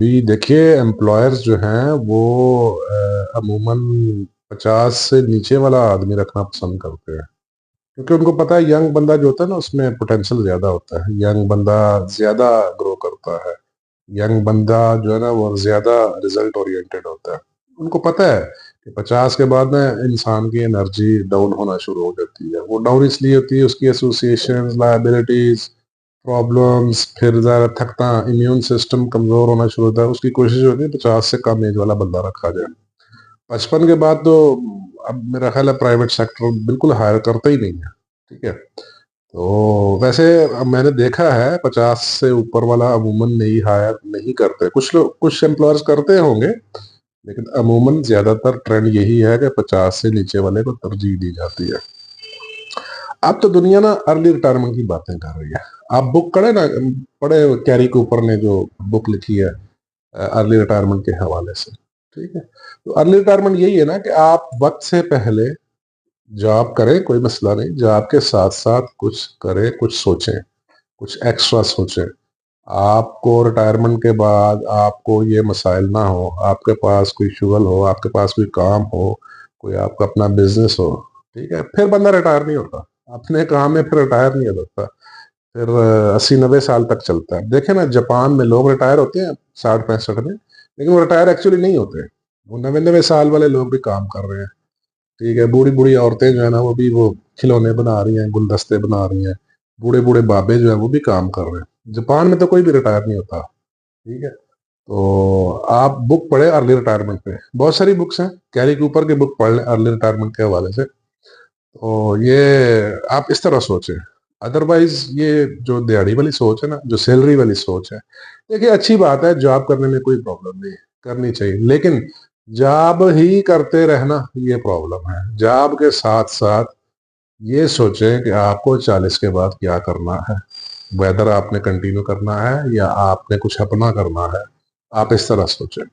भी देखिए एम्प्लॉयर्स जो हैं वो अमूमन 50 से नीचे वाला आदमी रखना पसंद करते हैं, क्योंकि उनको पता है यंग बंदा जो होता है ना उसमें पोटेंशियल ज्यादा होता है, यंग बंदा ज्यादा ग्रो करता है, यंग बंदा जो है ना वो ज्यादा रिजल्ट ओरिएंटेड होता है। उनको पता है कि 50 के बाद ना इंसान की एनर्जी डाउन होना शुरू हो जाती है। वो डाउन इसलिए होती है, उसकी एसोसिएशन, लायबिलिटीज, प्रॉब्लम्स, फिर ज़्यादा थकना, इम्यून सिस्टम कमज़ोर होना शुरू होता है। उसकी कोशिश होती है 50 से कम एज वाला बंदा रखा जाए। 55 के बाद तो अब मेरा ख्याल है प्राइवेट सेक्टर बिल्कुल हायर करता ही नहीं है। ठीक है, तो वैसे अब मैंने देखा है 50 से ऊपर वाला अमूमन नहीं हायर नहीं करते। कुछ लोग, कुछ एम्प्लॉयर्स करते होंगे, लेकिन अमूमन ज्यादातर ट्रेंड यही है कि 50 से नीचे वाले को तरजीह दी जाती है। अब तो दुनिया ना अर्ली रिटायरमेंट की बातें कर रही है। आप बुक पढ़े ना, पढ़े कैरी कूपर ने जो बुक लिखी है अर्ली रिटायरमेंट के हवाले से। ठीक है, तो अर्ली रिटायरमेंट यही है ना कि आप वक्त से पहले जॉब करें, कोई मसला नहीं, जॉब के साथ साथ कुछ करें, कुछ सोचें, कुछ एक्स्ट्रा सोचें। आपको रिटायरमेंट के बाद आपको ये मसाइल ना हो, आपके पास कोई शुगल हो, आपके पास कोई काम हो, कोई आपका अपना बिजनेस हो। ठीक है, फिर बंदा रिटायर नहीं होता, अपने काम में फिर रिटायर नहीं होता। फिर 80-90 साल तक चलता है। देखे ना जापान में लोग रिटायर होते हैं 60-65 में, लेकिन वो रिटायर एक्चुअली नहीं होते। वो 90-90 साल वाले लोग भी काम कर रहे हैं। ठीक है, बूढ़ी बूढ़ी औरतें जो है ना वो भी वो खिलौने बना रही हैं, गुलदस्ते बना रही हैं। बूढ़े बूढ़े बाबे जो है वो भी काम कर रहे हैं। जापान में तो कोई भी रिटायर नहीं होता। ठीक है, तो आप बुक पढ़े अर्ली रिटायरमेंट पे, बहुत सारी बुक्स हैं, कैरी कूपर की बुक पढ़ लें अर्ली रिटायरमेंट के हवाले से। तो ये आप इस तरह सोचें। अदरवाइज ये जो दिहाड़ी वाली सोच है ना, जो सैलरी वाली सोच है, देखिए अच्छी बात है, जॉब करने में कोई प्रॉब्लम नहीं है, करनी चाहिए, लेकिन जॉब ही करते रहना ये प्रॉब्लम है। जॉब के साथ साथ ये सोचें कि आपको 40 के बाद क्या करना है, वेदर आपने कंटिन्यू करना है या आपने कुछ अपना करना है। आप इस तरह सोचें।